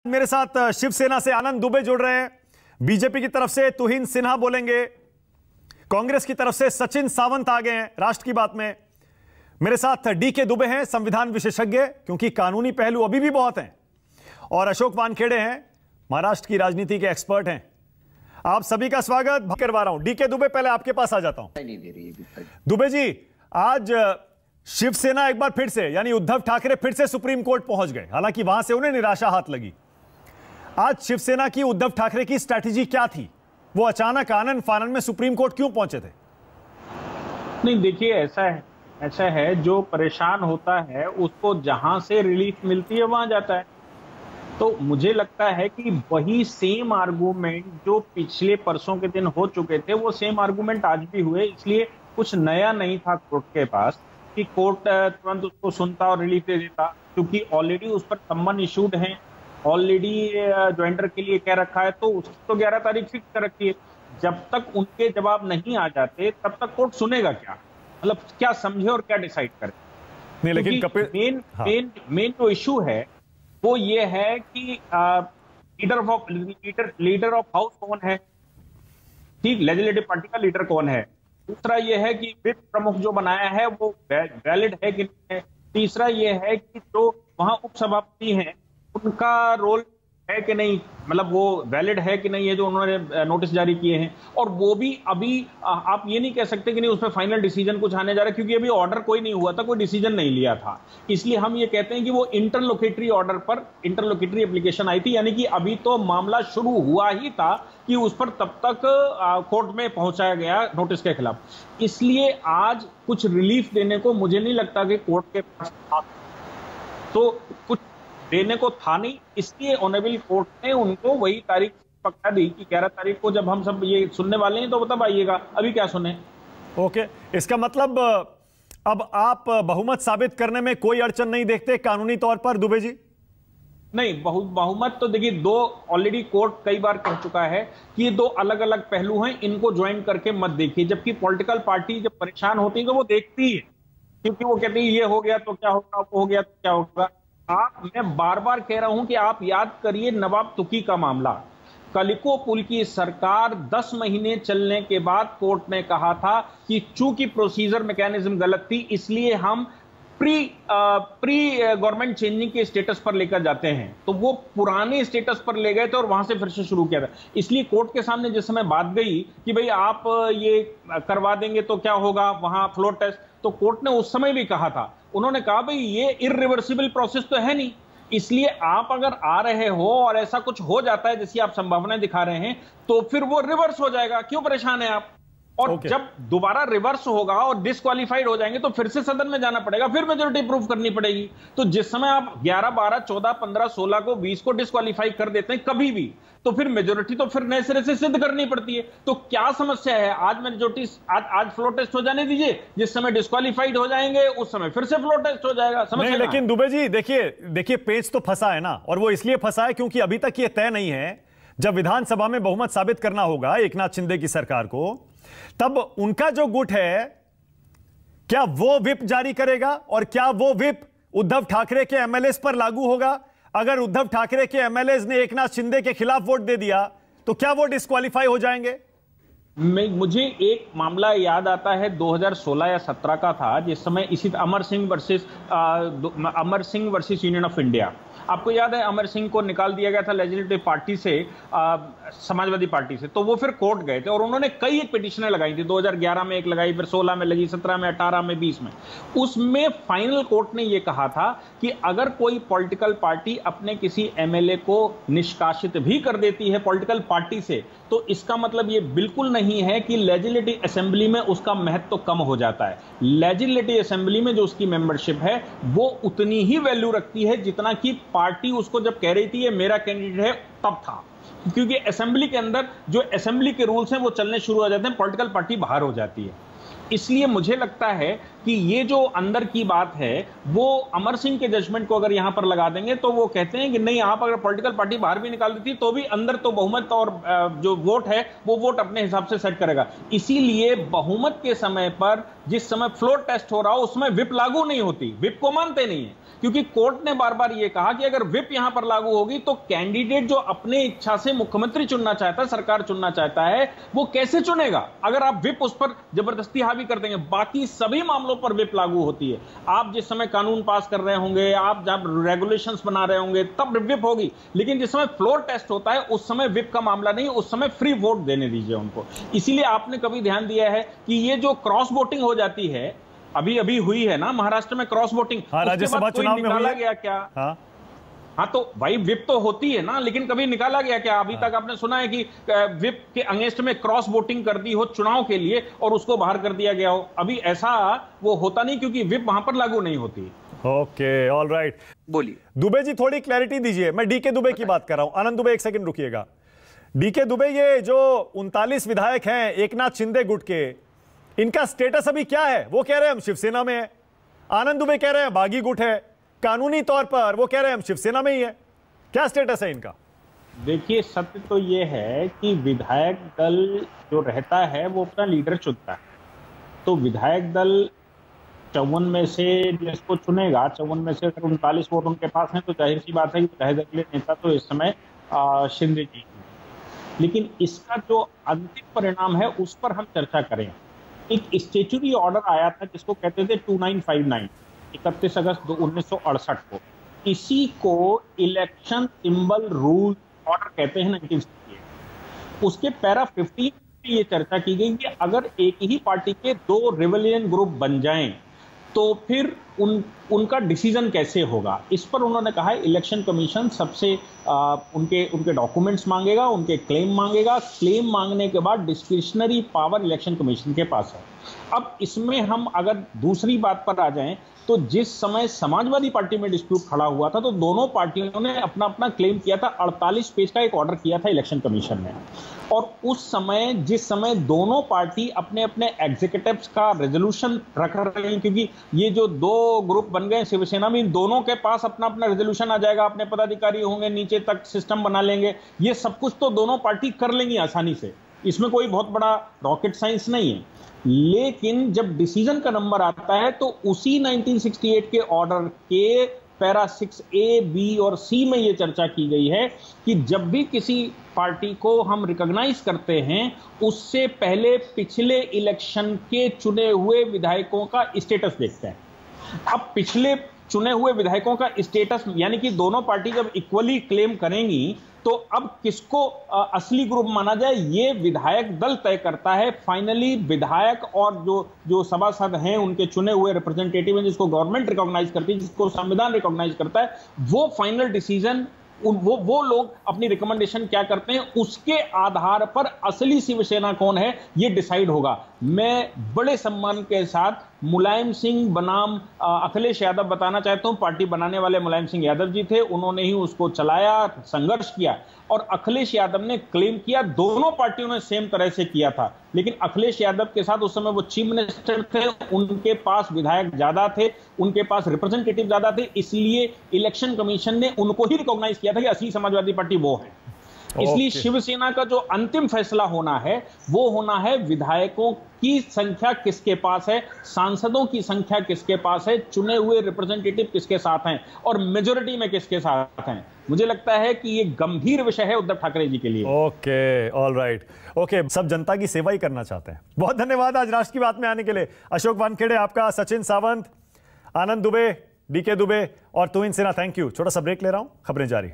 मेरे साथ शिवसेना से आनंद दुबे जुड़ रहे हैं, बीजेपी की तरफ से तुहिन सिन्हा बोलेंगे, कांग्रेस की तरफ से सचिन सावंत आ गए हैं राष्ट्र की बात में। मेरे साथ डीके दुबे हैं, संविधान विशेषज्ञ, क्योंकि कानूनी पहलू अभी भी बहुत हैं, और अशोक वानखेड़े हैं, महाराष्ट्र की राजनीति के एक्सपर्ट हैं। आप सभी का स्वागत करवा रहा हूं। डीके दुबे, पहले आपके पास आ जाता हूं। दुबे जी, आज शिवसेना एक बार फिर से, यानी उद्धव ठाकरे फिर से सुप्रीम कोर्ट पहुंच गए, हालांकि वहां से उन्हें निराशा हाथ लगी। आज शिवसेना की, उद्धव ठाकरे की स्ट्रैटेजी क्या थी? वो अचानक आनन फानन में सुप्रीम कोर्ट क्यों पहुंचे थे? नहीं, देखिए, ऐसा है जो परेशान होता है उसको जहां से रिलीफ मिलती है वहां जाता है। तो मुझे लगता है कि वही सेम आर्गूमेंट जो पिछले परसों के दिन हो चुके थे, वो सेम आर्गूमेंट आज भी हुए। इसलिए कुछ नया नहीं था कोर्ट के पास कि कोर्ट तुरंत उसको सुनता और रिलीफ दे देता, क्योंकि ऑलरेडी उस पर सम्मन इशूड है, ऑलरेडी ज्वाइंटर के लिए कह रखा है, तो उसकी तो 11 तारीख फिक्स कर रखी है। जब तक उनके जवाब नहीं आ जाते तब तक कोर्ट सुनेगा क्या? मतलब क्या समझे और क्या डिसाइड करे? नहीं, लेकिन मेन जो इशू है वो ये है कि लीडर ऑफ हाउस कौन है, ठीक, लेजिस्लेटिव पार्टी का लीडर कौन है। दूसरा ये है कि विप प्रमुख जो बनाया है वो वैलिड है कि नहीं है। तीसरा ये है कि जो वहां उपसभापति हैं उनका रोल है कि नहीं, मतलब वो वैलिड है कि नहीं है जो उन्होंने नोटिस जारी किए हैं। और वो भी अभी आप ये नहीं कह सकते कि नहीं उस पर फाइनल डिसीजन कुछ आने जा रहा है, क्योंकि अभी ऑर्डर कोई नहीं हुआ था, कोई डिसीजन नहीं लिया था। इसलिए हम ये कहते हैं कि वो इंटरलोकेटरी ऑर्डर पर इंटरलोकेटरी एप्लीकेशन आई थी, यानी कि अभी तो मामला शुरू हुआ ही था कि उस पर तब तक कोर्ट में पहुंचाया गया नोटिस के खिलाफ। इसलिए आज कुछ रिलीफ देने को मुझे नहीं लगता कि कोर्ट के पास तो कुछ देने को था नहीं। इसलिए ऑनरेबल कोर्ट ने उनको वही तारीख पक्का दी कि 11 तारीख को जब हम सब ये सुनने वाले हैं तो तब आइएगा। अभी क्या सुने? ओके, इसका मतलब अब आप बहुमत साबित करने में कोई अड़चन नहीं देखते कानूनी तौर पर, दुबे जी? नहीं, बहुमत तो देखिए, दो ऑलरेडी कोर्ट कई बार कह चुका है कि ये दो अलग अलग पहलू हैं, इनको ज्वाइन करके मत देखिए। जबकि पॉलिटिकल पार्टी जब परेशान होती है तो वो देखती है, क्योंकि वो कहती है ये हो गया तो क्या होगा, वो हो गया तो क्या होगा। मैं बार बार कह रहा हूं कि आप याद करिए नवाब तुकी का मामला। कलिको पुल की सरकार 10 महीने चलने के बाद कोर्ट ने कहा था कि चूंकि प्रोसीजर मैकेनिज्म गलत थी, इसलिए हम प्री गवर्नमेंट चेंजिंग के स्टेटस पर लेकर जाते हैं। तो वो पुराने स्टेटस पर ले गए थे और वहां से फिर से शुरू किया था। इसलिए कोर्ट के सामने जिस समय बात गई कि भाई आप ये करवा देंगे तो क्या होगा वहां फ्लोर टेस्ट, तो कोर्ट ने उस समय भी कहा था, उन्होंने कहा भाई ये इरिवर्सिबल प्रोसेस तो है नहीं, इसलिए आप अगर आ रहे हो और ऐसा कुछ हो जाता है जैसी आप संभावनाएं दिखा रहे हैं तो फिर वो रिवर्स हो जाएगा, क्यों परेशान है आप? और जब दोबारा रिवर्स होगा और डिस्क्वालीफाइड हो जाएंगे तो फिर से सदन में जाना पड़ेगा, फिर मेजोरिटी प्रूफ करनी पड़ेगी। तो जिस समय आप 11, 12, 14, 15, 16 को 20 को डिस्क्वालीफाई कर देते हैं कभी भी, तो फिर मेजोरिटी तो फिर नए सिरे से सिद्ध करनी पड़ती है। तो क्या समस्या है? आज मेजोरिटी, आज फ्लोर टेस्ट हो जाने दीजिए, जिस समय डिस्क्वालीफाइड हो जाएंगे उस समय फिर से फ्लोर टेस्ट हो जाएगा। नहीं, लेकिन दुबे जी देखिए पेच तो फंसा है ना, और वो इसलिए फंसा है क्योंकि अभी तक ये तय नहीं है, जब विधानसभा में बहुमत साबित करना होगा एकनाथ शिंदे की सरकार को, तब उनका जो गुट है क्या वो विप जारी करेगा, और क्या वो विप उद्धव ठाकरे के एमएलए पर लागू होगा? अगर उद्धव ठाकरे के एमएलए ने एकनाथ शिंदे के खिलाफ वोट दे दिया तो क्या वो डिस्क्वालीफाई हो जाएंगे? मुझे एक मामला याद आता है 2016 या 17 का था, जिस समय इसी Amar Singh versus union of India. आपको याद है अमर सिंह को निकाल दिया गया था लेजिस्लेटिव पार्टी से, समाजवादी पार्टी से, तो वो फिर कोर्ट गए थे और उन्होंने कई एक पिटिशनें लगाई थी। 2011 में एक लगाई, फिर 16 में लगी, 17 में, 18 में, 20 में। उसमें फाइनल कोर्ट ने ये कहा था कि अगर कोई पॉलिटिकल पार्टी अपने किसी एमएलए को निष्कासित भी कर देती है पॉलिटिकल पार्टी से, तो इसका मतलब ये बिल्कुल नहीं है कि लेजिस्लेटिव असेंबली में उसका महत्व कम हो जाता है। लेजिस्लेटिव असेंबली में जो उसकी मेंबरशिप है वो उतनी ही वैल्यू रखती है जितना कि पार्टी उसको जब कह रही थी ये मेरा कैंडिडेट है तब था, क्योंकि असेंबली के अंदर जो असेंबली के रूल्स हैं वो चलने शुरू हो जाते हैं, पॉलिटिकल पार्टी बाहर हो जाती है। इसलिए मुझे लगता है कि ये जो अंदर की बात है वो अमर सिंह के जजमेंट को अगर यहां पर लगा देंगे तो वो कहते हैं कि नहीं, यहां पर अगर पॉलिटिकल पार्टी बाहर भी निकाल देती तो भी अंदर तो बहुमत और जो वोट है वो वोट अपने हिसाब से सेट करेगा। इसीलिए बहुमत के समय पर जिस समय फ्लोर टेस्ट हो रहा हो उसमें विप लागू नहीं होती, विप को मानते नहीं है, क्योंकि कोर्ट ने बार बार यह कहा कि अगर विप यहां पर लागू होगी तो कैंडिडेट जो अपने इच्छा से मुख्यमंत्री चुनना चाहता है, सरकार चुनना चाहता है, वो कैसे चुनेगा अगर आप विप उस पर जबरदस्ती हावी कर देंगे। बाकी सभी मामलों पर विप लागू होती है। आप जिस समय कानून पास कर रहे होंगे, आप जब रेगुलेशंस बना रहे होंगे तब विप होगी, लेकिन जिस समय फ्लोर टेस्ट होता है उस समय विप का मामला नहीं, उस समय फ्री वोट देने दीजिए उनको। इसीलिए आपने कभी ध्यान दिया है कि ये जो क्रॉस वोटिंग हो जाती है, अभी अभी हुई है ना महाराष्ट्र में क्रॉस वोटिंग, राज्यसभा चुनाव में निकाला गया क्या? हाँ तो भाई विप तो होती है ना, लेकिन कभी निकाला गया क्या? अभी तक आपने सुना है कि विप के अगेंस्ट में क्रॉस वोटिंग कर दी हो चुनाव के लिए और उसको बाहर कर दिया गया हो? अभी ऐसा वो होता नहीं, क्योंकि विप वहां पर लागू नहीं होती। ओके, ऑल राइट, बोलिए दुबे जी, थोड़ी क्लैरिटी दीजिए। मैं डीके दुबे की बात कर रहा हूं। आनंद दुबे, एक सेकंड रुकिएगा। डीके दुबे, ये जो 39 विधायक हैं एकनाथ शिंदे गुट के, इनका स्टेटस अभी क्या है? वो कह रहे हैं हम शिवसेना में है, आनंद दुबे कह रहे हैं बागी गुट है, कानूनी तौर पर वो कह रहे हैं हम शिवसेना में ही है। क्या स्टेटस है इनका? देखिए, सत्य तो ये है कि विधायक दल जो रहता है वो अपना लीडर चुनता है। तो विधायक दल 54 में से जिसको चुनेगा, 54 में से अगर 39 वोट उनके पास हैं तो जाहिर सी बात है कि विधायक दल के नेता तो इस समय शिंदे जी। लेकिन इसका जो अंतिम परिणाम है उस पर हम चर्चा करें। एक स्टेचुरी ऑर्डर आया था जिसको कहते थे 2959, 31 अगस्त 1968 को। इसी को इलेक्शन सिंबल रूल ऑर्डर कहते हैं 1968। उसके पैरा 15 में ये चर्चा की गई कि अगर एक ही पार्टी के 2 रिबेलियन ग्रुप बन जाएं तो फिर उनका डिसीजन कैसे होगा। इस पर उन्होंने कहा इलेक्शन कमीशन सबसे उनके डॉक्यूमेंट्स मांगेगा, उनके क्लेम मांगेगा। क्लेम मांगने के बाद डिस्क्रिशनरी पावर इलेक्शन कमीशन के पास है। अब इसमें हम अगर दूसरी बात पर आ जाएं तो जिस समय समाजवादी पार्टी में डिस्प्यूट खड़ा हुआ था तो दोनों पार्टियों ने अपना अपना क्लेम किया था। 48 पेज का एक ऑर्डर किया था इलेक्शन कमीशन ने, और उस समय जिस समय दोनों पार्टी अपने अपने एग्जीक्यूटिव्स का रेजोल्यूशन रख रहे हैं, क्योंकि ये जो 2 ग्रुप बन गए शिवसेना में, इन दोनों के पास अपना अपना रेजोल्यूशन आ जाएगा, अपने पदाधिकारी होंगे, नीचे तक सिस्टम बना लेंगे, ये सब कुछ तो दोनों पार्टी कर लेंगी आसानी से, इसमें कोई बहुत बड़ा रॉकेट साइंस नहीं है। लेकिन जब डिसीजन का नंबर आता है तो उसी 1968 के ऑर्डर के पैरा 6A, B और C में यह चर्चा की गई है कि जब भी किसी पार्टी को हम रिकॉग्नाइज करते हैं उससे पहले पिछले इलेक्शन के चुने हुए विधायकों का स्टेटस देखते हैं। अब पिछले चुने हुए विधायकों का स्टेटस, यानी कि दोनों पार्टी जब इक्वली क्लेम करेंगी तो अब किसको असली ग्रुप माना जाए ये विधायक दल तय करता है। फाइनली विधायक और जो सभासद हैं उनके चुने हुए रिप्रेजेंटेटिव हैं, जिसको गवर्नमेंट रिकॉग्नाइज करती है, जिसको संविधान रिकॉग्नाइज करता है, वो फाइनल डिसीजन वो लोग अपनी रिकमेंडेशन क्या करते हैं उसके आधार पर असली शिवसेना कौन है ये डिसाइड होगा। मैं बड़े सम्मान के साथ मुलायम सिंह बनाम अखिलेश यादव बताना चाहता हूं। पार्टी बनाने वाले मुलायम सिंह यादव जी थे, उन्होंने ही उसको चलाया, संघर्ष किया, और अखिलेश यादव ने क्लेम किया। दोनों पार्टियों ने सेम तरह से किया था, लेकिन अखिलेश यादव के साथ उस समय वो चीफ मिनिस्टर थे, उनके पास विधायक ज्यादा थे, उनके पास रिप्रेजेंटेटिव ज्यादा थे, इसलिए इलेक्शन कमीशन ने उनको ही रिकॉग्नाइज किया था कि असली समाजवादी पार्टी वो है। इसलिए शिवसेना का जो अंतिम फैसला होना है वो होना है विधायकों की संख्या किसके पास है, सांसदों की संख्या किसके पास है, चुने हुए रिप्रेजेंटेटिव किसके साथ हैं और मेजोरिटी में किसके साथ हैं। मुझे लगता है कि ये गंभीर विषय है उद्धव ठाकरे जी के लिए। ओके, ऑल राइट, ओके, सब जनता की सेवा ही करना चाहते हैं। बहुत धन्यवाद आज राष्ट्र की बात में आने के लिए। अशोक वानखेड़े आपका, सचिन सावंत, आनंद दुबे, डीके दुबे और तुहिन सिन्हा, थैंक यू। छोटा सा ब्रेक ले रहा हूं, खबरें जारी हैं।